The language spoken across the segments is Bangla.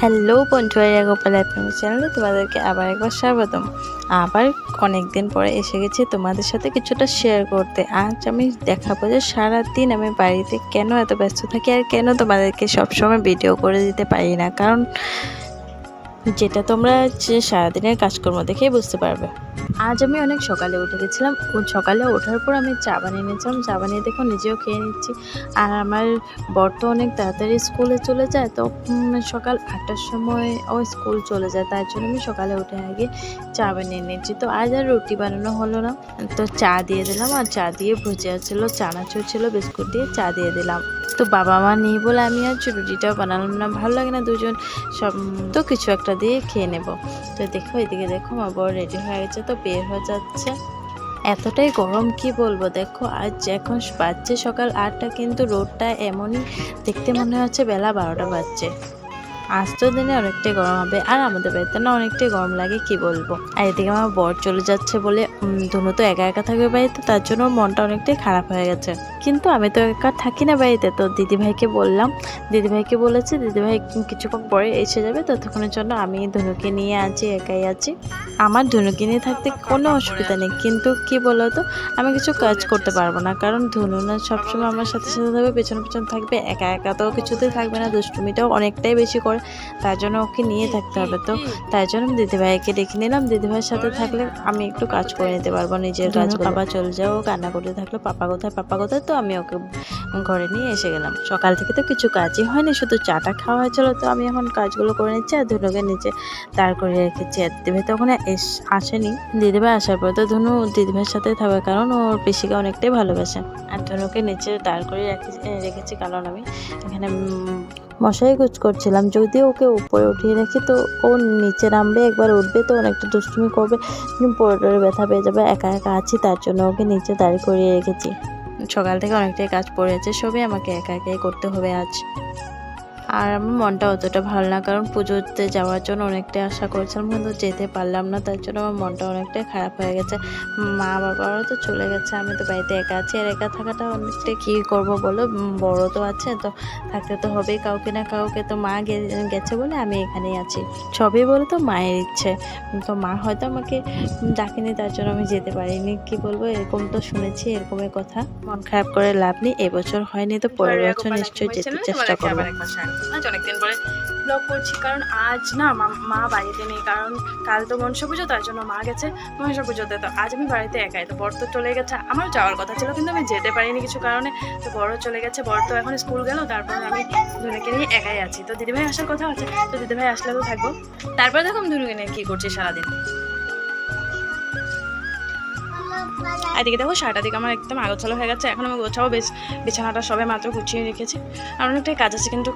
হ্যালো বন্ধুরা, গোপাল এফএম চ্যানেলে তোমাদেরকে আবার একবার স্বাগতম। আবার অনেক দিন পরে এসে গেছি তোমাদের সাথে কিছুটা শেয়ার করতে। আজ আমি দেখাবো যে সারাদিন আমি বাড়িতে কেন এত ব্যস্ত থাকি আর কেন তোমাদেরকে সবসময় ভিডিও করে দিতে পারি না, কারণ যেটা তোমরা যে সারাদিনের কাজকর্ম দেখেই বুঝতে পারবে। আজ আমি অনেক সকালে উঠে গেছিলাম। সকালে ওঠার পর আমি চা বানিয়ে নিয়েছিলাম। চা বানিয়ে দেখো নিজেও খেয়ে নিচ্ছি। আর আমার বর তো অনেক তাড়াতাড়ি স্কুলে চলে যায়, তো সকাল 8টার সময় ও স্কুল চলে যায়, তার জন্য আমি সকালে উঠে আগে চা বানিয়ে নিয়েছি। তো আজ আর রুটি বানানো হলো না, তো চা দিয়ে দিলাম। আর চা দিয়ে ভুজিয়া ছিল, চানাচুর ছিল, বিস্কুট দিয়ে চা দিয়ে দিলাম। তো বাবা মা নেই বলে আমি আর রুটিটাও বানালাম না, ভালো লাগে না দুজন সব, তো কিছু একটা দিয়ে খেয়ে নেব। তো দেখো এদিকে দেখো আমার বর রেডি হয়ে গেছে, তো বের হয়ে যাচ্ছে। এতটাই গরম কি বলবো, দেখো আজ এখন বাজছে সকাল 8টা, কিন্তু রোদটা এমনই, দেখতে মনে হচ্ছে বেলা 12টা বাজছে। আজ তো দিনে অনেকটাই গরম হবে, আর আমাদের বাড়িতে না অনেকটাই গরম লাগে কি বলবো। আর এদিকে আমার বর চলে যাচ্ছে বলে ধনু তো একা একা থাকবে বাড়িতে, তার জন্য মনটা অনেকটাই খারাপ হয়ে গেছে। কিন্তু আমি তো একা থাকি না বাড়িতে, তো দিদিভাইকে বললাম, দিদিভাইকে বলেছি দিদিভাই কিছুক্ষণ পরে এসে যাবে, ততক্ষণের জন্য আমি ধনুকে নিয়ে আছি, একাই আছি। আমার ধনুকে নিয়ে থাকতে কোনো অসুবিধা নেই, কিন্তু কি বলতো, আমি কিছু কাজ করতে পারবো না, কারণ ধনু না সবসময় আমার সাথে সাথে থাকবে, পেছন পেছন থাকবে, একা একা তো কিছুতেই থাকবে না, দুষ্টুমিটাও অনেকটাই বেশি করে, তার জন্য ওকে নিয়ে থাকতে হবে। তো তাই জন্য আমি দিদিভাইকে ডেকে নিলাম, দিদিভাইয়ের সাথে থাকলে আমি একটু কাজ করে নিতে পারবো নিজের কাজ। বাবা চলে যাও, কান্না করতে থাকলো, পাপা কোথায় পাপা কোথায়, তো আমি ওকে ঘরে নিয়ে এসে গেলাম। সকাল থেকে তো কিছু কাজই হয়নি, শুধু চাটা খাওয়া হয়েছিল, তো আমি এখন কাজগুলো করে নিচ্ছি আর ধনুকে নিচে দাঁড় করে রেখেছি। আর দিদিভাই তো ওখানে আসেনি, দিদিভাই আসার পর তো ধনু দিদিভাইয়ের সাথে থাকবে, কারণ ওর পিসিকে অনেকটাই ভালোবাসে। আর ধনুকে নিচে দাঁড় করে রেখেছি, কারণ আমি এখানে মশারি গুজ করছিলাম। যদি ওকে উপরে উঠিয়ে রাখি তো ও নিচে নামবে, একবার উঠবে তো অনেকটা দুষ্টুমি করবে, পরে ব্যথা পেয়ে যাবে। একা একা আছি, তার জন্য ওকে নিচে দাঁড় করিয়ে রেখেছি। সকাল থেকে অনেকটাই কাজ পড়েছে, সবই আমাকে একা একাই করতে হবে আজ। আর আমার মনটা অতটা ভালো না, কারণ পুজোতে যাওয়ার জন্য অনেকটাই আশা করেছিলাম, কিন্তু যেতে পারলাম না, তার জন্য আমার মনটা অনেকটাই খারাপ হয়ে গেছে। মা বাবারও তো চলে গেছে, আমি তো বাড়িতে একা আছি, আর একা থাকাটা অনেকটাই কী করবো বলো, বড় তো আছে, তো থাকতে তো হবেই কাউকে না কাউকে। তো মা গেছে বলে আমি এখানেই আছি, সবই বলে তো মায়ের ইচ্ছে। তো মা হয়তো আমাকে ডাকেনি, তার জন্য আমি যেতে পারিনি, কি বলবো, এরকম তো শুনেছি এরকমের কথা। মন খারাপ করে লাভ নেই, এবছর হয়নি তো পরের বছর নিশ্চয়ই যেতে চেষ্টা করবো। আজ অনেকদিন পরে ব্লগ করছি, কারণ আজ না মা বাড়িতে নেই, কারণ কাল তো মনসা পুজো, তার জন্য মা গেছে মনসা পুজোতে। তো আজ আমি বাড়িতে একাই, তো বর তো চলে গেছে, আমার যাওয়ার কথা ছিল কিন্তু আমি যেতে পারিনি কিছু কারণে। তো বড়ও চলে গেছে, বর তো এখন স্কুল গেল, তারপর আমি ধনুকে নিয়ে একাই আছি। তো দিদিভাই আসার কথা আছে, তো দিদিভাই আসলে তো থাকবো। তারপর দেখো আমি ধনুকে নিয়ে কী করছি সারাদিন। এদিকে দেখো সারাটা দিকে আমার একদম আগোছালো হয়ে গেছে, এখন আমি গোছাবো, বেশ বিছানাটা সবে মাত্র গুছিয়ে রেখেছি, আর অনেকটাই কাজ আছে কিন্তু।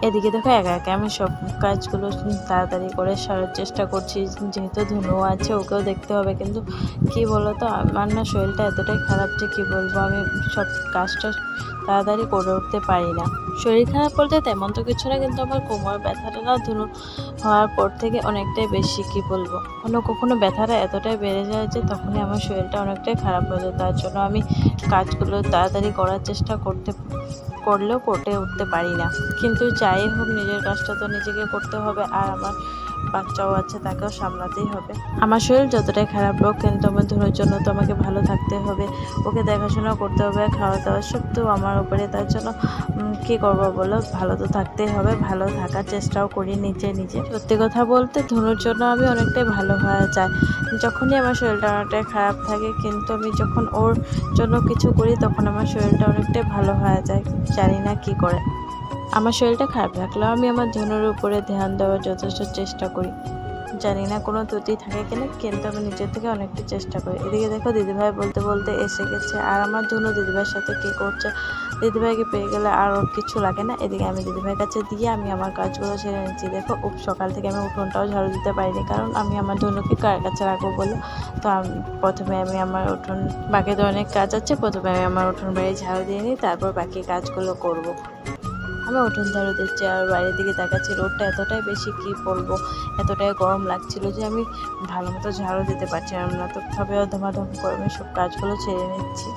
এদিকে দেখো একা একা আমি সব কাজগুলো তাড়াতাড়ি করে সারার চেষ্টা করছি, যেহেতু ধনু আছে ওকেও দেখতে হবে। কিন্তু কি বলতো, আমার না শরীরটা এতটাই খারাপ যে কি বলবো, আমি সব কাজটা তাড়াতাড়ি করে উঠতে পারি না। শরীর খারাপ বলতে তেমন তো কিছু না, কিন্তু আমার কোমর ব্যথাটা না ধনু হওয়ার পর থেকে অনেকটাই বেশি, কি বলবো, কখনো কখনো ব্যথাটা এতটাই বেড়ে যায় যে তখনই আমার শরীরটা অনেকটাই খারাপ হয়ে যায়। তার জন্য আমি কাজগুলো তাড়াতাড়ি করার চেষ্টা করলেও করে উঠতে পারি না। কিন্তু যাই হোক, নিজের কাজটা তো নিজেকে করতে হবে, আর আমার বাচ্চাও আছে, তাকেও সামলাতেই হবে। আমার শরীর যতটাই খারাপ হোক, কিন্তু আমার ধনুর জন্য তো আমাকে ভালো থাকতে হবে, ওকে দেখাশোনা করতে হবে, খাওয়া দাওয়া সব তো আমার উপরে। তার জন্য কী করবো বলো, ভালো তো থাকতেই হবে, ভালো থাকার চেষ্টাও করি নিজে নিজে। সত্যি কথা বলতে ধনুর জন্য আমি অনেকটাই ভালো হয়ে যায় যখনই আমার শরীরটা অনেকটাই খারাপ থাকে, কিন্তু আমি যখন ওর জন্য কিছু করি তখন আমার শরীরটা অনেকটাই ভালো হয়ে যায়, জানি না কি করে। আমার শরীরটা খারাপ লাগলেও আমি আমার ধনুর উপরে ধ্যান দেওয়ার যথেষ্ট চেষ্টা করি, জানি না কোনো ত্রুটি থাকে কিনা, কিন্তু আমি নিজের থেকে অনেকটা চেষ্টা করি। এদিকে দেখো দিদিভাই বলতে বলতে এসে গেছে, আর আমার ধনু দিদিভাইয়ের সাথে কী করছে, দিদিভাইকে পেয়ে গেলে আর ওর কিছু লাগে না। এদিকে আমি দিদিভাইয়ের কাছে দিয়ে আমি আমার কাজগুলো সেরে নিচ্ছি। দেখো সকাল থেকে আমি উঠোনটাও ঝাড়ু দিতে পারিনি, কারণ আমি আমার ধনুকে কার কাছে রাখবো বলো। তো প্রথমে আমি আমার উঠোন, বাকি তো অনেক কাজ আছে, প্রথমে আমি আমার উঠোন বাড়ি ঝাড়ু দিয়ে নিই, তারপর বাকি কাজগুলো করব। আমি উঠোন ঝাড়ু দিচ্ছি আর বাইরের দিকে তাকাচ্ছি, রোদটা এতটাই বেশি, কি বলবো, এতটাই গরম লাগছিল যে আমি ভালো মতো ঝাড়ু দিতে পারছিলাম না। তো তবেও ধমাধম করে আমি সব কাজগুলো ছেড়ে নিচ্ছি।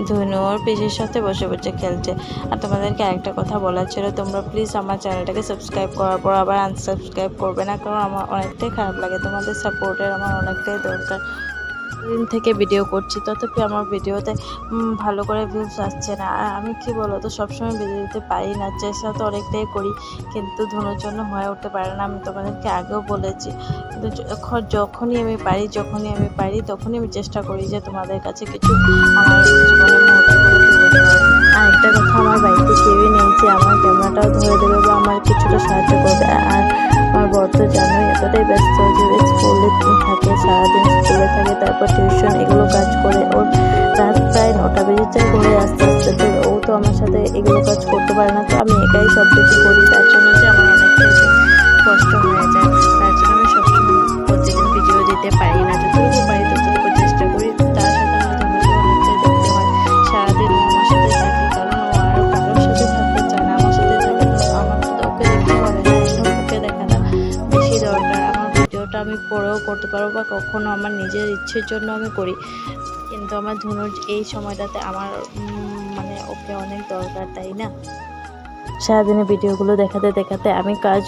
ধনু ওর পিসির সাথে বসে বসে খেলছে। আর তোমাদেরকে আরেকটা কথা বলার ছিল, তোমরা প্লিজ আমার চ্যানেলটাকে সাবস্ক্রাইব করার পর আবার আনসাবস্ক্রাইব করবে না, কারণ আমার অনেকটাই খারাপ লাগে, তোমাদের সাপোর্টের আমার অনেকটাই দরকার। দিন থেকে ভিডিও করছি, তথাপি আমার ভিডিওতে ভালো করে ভিউজ আসছে না। আর আমি কি বলো তো, সবসময় ভিডিও দিতে পারি না, চেষ্টা তো অনেকটাই করি, কিন্তু ধনুর জন্য হয়ে উঠতে পারে না। আমি তোমাদেরকে আগেও বলেছি, কিন্তু যখনই আমি পারি তখনই আমি চেষ্টা করি যে তোমাদের কাছে কিছু আমার জীবনের মুহূর্তগুলো তুলে ধরার। আর একটা কথা, আমার বাড়িতে কেউই নেই যে আমার ক্যামেরাটাও ধরে দেবে বা আমার কিছুটা সাহায্য করবে। আর আমার বর তো জানোই এতটাই ব্যস্ত যে স্কুলে থাকে, সারাদিন স্কুলে থাকে, তারপর টিউশন, এগুলো কাজ করে ওর রাত প্রায় 9টা বেজে যায় ঘরে আস্তে আস্তে। তো ও তো আমার সাথে এগুলো কাজ করতে পারে না, তো আমি একাই সব কিছু করি, তার জন্য যে আমার অনেকটাই কষ্ট হয়ে যায়। তার জন্য আমি সবসময় প্রতিদিন ভিডিও দিতে পারি না, যতটুকু পারি ততটুকু চেষ্টা করি। তার সাথে আমার ধনুকে অনেকটাই দেখতে হয়, সারাদিন ও আমার সাথে থাকে, কারণ ও আরও কারোর সাথে থাকতে চায় না, আমার সাথে থাকে। তো আমার তো ওকে দেখতে হবে না, এখন ওকে দেখাটা বেশি দরকার। আমার ভিডিওটা আমি পরেও করতে পারবো বা কখনো আমার নিজের ইচ্ছের জন্য আমি করি, কিন্তু আমার ধনুর এই সময়টাতে আমার মানে ওকে অনেক দরকার, তাই না? সারাদিনে ভিডিওগুলো দেখাতে দেখাতে আমি কাজ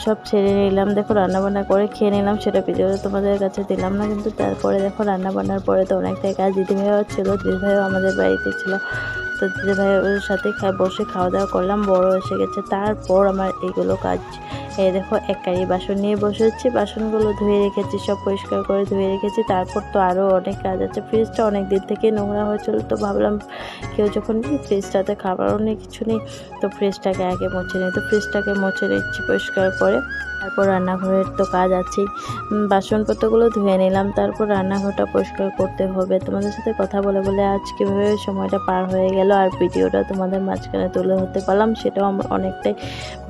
সব ছেড়ে নিলাম। দেখো রান্নাবান্না করে খেয়ে নিলাম, সেটা ভিডিওটা তোমাদের কাছে দিলাম না, কিন্তু তারপরে দেখো রান্নাবান্নার পরে তো অনেকটাই কাজ। দিদিভাইও ছিল, দিদিভাইও আমাদের বাড়িতে ছিল, তো দিদিভাইয়ের সাথে বসে খাওয়া দাওয়া করলাম, বড় এসে গেছে। তারপর আমার এইগুলো কাজ, এই দেখো এক কারি বাসন নিয়ে বসেছি, বাসনগুলো ধুয়ে রেখেছি, সব পরিষ্কার করে ধুয়ে রেখেছি। তারপর তো আরও অনেক কাজ আছে। ফ্রিজটা অনেক দিন থেকে নোংরা হয়েছিল, তো ভাবলাম কেউ যখন ফ্রিজটাতে খাবারও নেই, কিছু নেই, তো ফ্রিজটাকে আগে মুছে নিই। তো ফ্রিজটাকে মুছে নিচ্ছি পরিষ্কার করে। তারপর রান্নাঘরের তো কাজ আছেই, বাসনপত্রগুলো ধুয়ে নিলাম, তারপর রান্নাঘরটা পরিষ্কার করতে হবে। তোমাদের সাথে কথা বলে বলে আজ কীভাবে সময়টা পার হয়ে গেল, আর ভিডিওটা তোমাদের মাঝখানে তুলে ধরতে পারলাম, সেটাও আমার অনেকটাই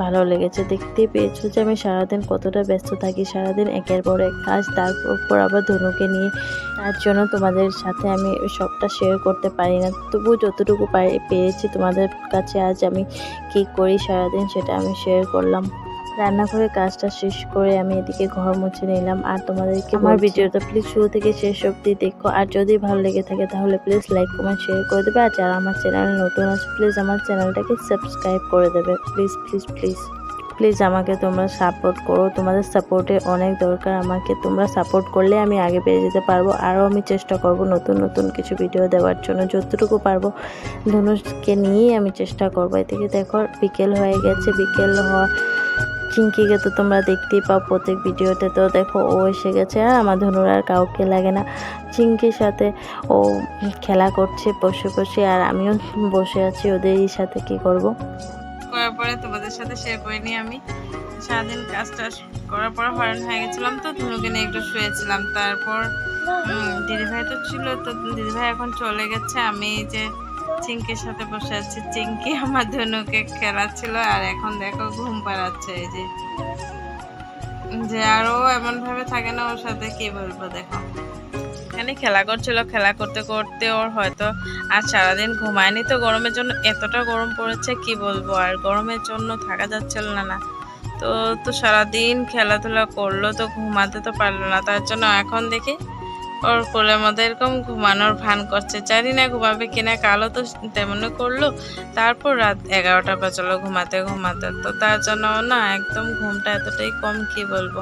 ভালো লেগেছে। দেখতেই পেয়েছো যে আমি সারাদিন কতটা ব্যস্ত থাকি, সারাদিন একের পর এক কাজ, তারপর আবার ধনুকে নিয়ে। তার জন্য তোমাদের সাথে আমি সবটা শেয়ার করতে পারি না, তবু যতটুকু পেরেছি তোমাদের কাছে আজ আমি কী করি সারাদিন সেটা আমি শেয়ার করলাম। রান্নাঘরের কাজটা শেষ করে আমি এদিকে ঘর মুছে নিলাম। আর তোমাদেরকে আমার ভিডিওটা প্লিজ শুরু থেকে শেষ অবধি দেখো, আর যদি ভালো লেগে থাকে তাহলে প্লিজ লাইক কমেন্ট শেয়ার করে দেবে। আর যারা আমার চ্যানেলে নতুন আছে প্লিজ আমার চ্যানেলটাকে সাবস্ক্রাইব করে দেবে, প্লিজ প্লিজ প্লিজ প্লিজ আমাকে তোমরা সাপোর্ট করো, তোমাদের সাপোর্টের অনেক দরকার আমাকে। তোমরা সাপোর্ট করলে আমি আগে বেড়ে যেতে পারবো, আরও আমি চেষ্টা করব নতুন নতুন কিছু ভিডিও দেওয়ার জন্য, যতটুকু পারবো ধনুষকে নিয়েই আমি চেষ্টা করবো। এদিকে দেখো বিকেল হয়ে গেছে, বিকেল হওয়া চিঙ্কিকে তো তোমরা দেখতেই পাও প্রত্যেক ভিডিওতে, তো দেখো ও এসে গেছে। আর আমার ধনুর আর কাউকে লাগে না, চিঙ্কির সাথে ও খেলা করছে বসে বসে, আর আমিও বসে আছি ওদেরই সাথে। কি করব করার পরে তোমাদের সাথে শেয়ার করে নিই। আমি সারাদিন কাজটা করার পর হয়রান হয়ে গেছিলাম, তো ধনুকে নিয়ে একটু শুয়েছিলাম। তারপর দিদিভাই তো ছিল, তো দিদিভাই এখন চলে গেছে। আমি যে চিঙ্কির সাথে বসে আছি, চিঙ্কি আমার ধনুকে খেলাচ্ছিল, আর এখন দেখো ঘুম পাড়াচ্ছে। এই যে আরো এমন ভাবে থাকে না ওর সাথে, কি বলবো, দেখো এখানে খেলা করছিল, খেলা করতে করতে ওর হয়তো আর সারাদিন ঘুমায়নি। তো গরমের জন্য এতটা গরম পড়েছে কি বলবো, আর গরমের জন্য থাকা যাচ্ছিল না। তো সারাদিন খেলাধুলা করলো, তো ঘুমাতে তো পারলো না। তার জন্য এখন দেখি ওর কোলের মধ্যে এরকম ঘুমানোর ভান করছে, জানি না ঘুমাবে কিনা। কালও তো তেমনই করলো, তারপর রাত 11টা বাজলো ঘুমাতে ঘুমাতে। তো তার জন্য না একদম ঘুমটা এতটাই কম, কি বলবো।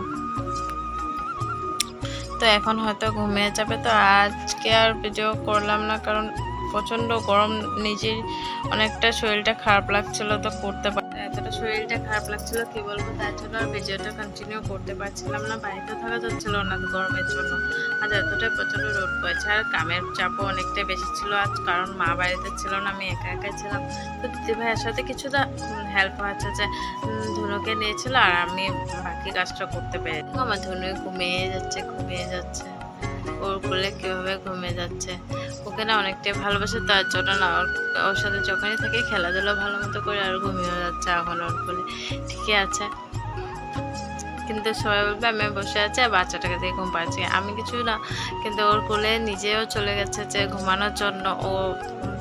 তো এখন হয়তো ঘুমিয়ে যাবে। তো আজকে আর ভিডিও করলাম না, কারণ প্রচণ্ড গরম, নিজের অনেকটা শরীরটা খারাপ লাগছিল, তো করতে এতটা শরীরটা খারাপ লাগছিল কি বলবো, তার জন্য আর ভিডিওটা কন্টিনিউ করতে পারছিলাম না। বাড়িতে থাকা যাচ্ছিল না গরমের জন্য, আজ এতটাই প্রচণ্ড রোদ পড়েছে। আর কামের চাপও অনেকটাই বেশি ছিল আজ, কারণ মা বাড়িতে ছিল না, আমি একা একাই ছিলাম। তো দিদিভাইয়ের সাথে কিছুটা হেল্প হয়েছে, যে ধনুকে নিয়েছিল আর আমি বাকি কাজটা করতে পেরে। আমার ধনু ঘুমিয়ে যাচ্ছে, ওর কোলে কীভাবে ঘুমিয়ে যাচ্ছে। ওকে না অনেকটাই ভালোবাসে, তার জন্য না ওর সাথে যখনই থাকে খেলাধুলা ভালো মতো করে, আর ঘুমিয়ে যাচ্ছে এখন ওর কোলে। ঠিকই আছে, কিন্তু সবাই বলবে আমি বসে আছি আর বাচ্চাটাকে দিয়ে ঘুম পাচ্ছি, আমি কিছু না। কিন্তু ওর কোলে নিজেও চলে গেছে যে ঘুমানোর জন্য, ও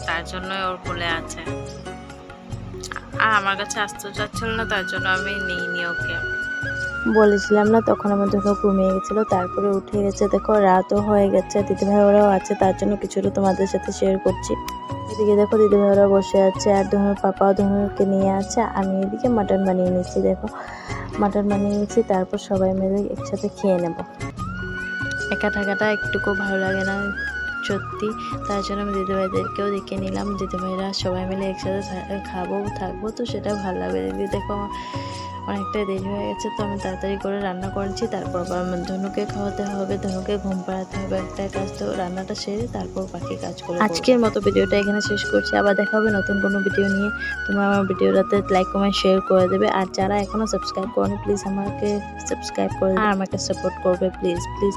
তার জন্যই ওর কোলে আছে। আর আমার কাছে আসতে চাচ্ছিল না, তার জন্য আমি নিইনি ওকে। বলেছিলাম না তখন আমার ধনু ঘুমিয়ে গেছিলো, তারপরে উঠে গেছে। দেখো রাতও হয়ে গেছে, দিদিভাই ওরাও আছে, তার জন্য কিছুটা তোমাদের সাথে শেয়ার করছি। এদিকে দেখো দিদিভাইরা বসে আছে আর ধনুর পাপাও ধনুকে নিয়ে আছে। আমি এদিকে মাটন বানিয়ে নিচ্ছি। দেখো মাটন বানিয়ে নিচ্ছি, তারপর সবাই মিলে একসাথে খেয়ে নেব। একা থাকাটা একটুকু ভালো লাগে না সত্যি, তার জন্য আমি দিদিভাইদেরকেও ডেকে নিলাম। দিদিভাইরা সবাই মিলে একসাথে খাবো থাকবো, তো সেটা ভালো লাগবে। দিদি দেখো অনেকটাই দেরি হয়ে গেছে, তো আমি তাড়াতাড়ি করে রান্না করেছি। তারপর আবার আমার ধনুকে খাওয়াতে হবে, ধনুকে ঘুম পাড়াতে হবে, একটা কাজ, তো রান্নাটা সেরে তারপর বাকি কাজগুলো করব। আজকের মতো ভিডিওটা এখানে শেষ করছি, আবার দেখা হবে নতুন কোনো ভিডিও নিয়ে। তোমরা আমার ভিডিওটাতে লাইক কমেন্ট শেয়ার করে দেবে, আর যারা এখনো সাবস্ক্রাইব করোনি প্লিজ আমাকে সাবস্ক্রাইব করে দেবে আর আমাকে সাপোর্ট করবে প্লিজ প্লিজ।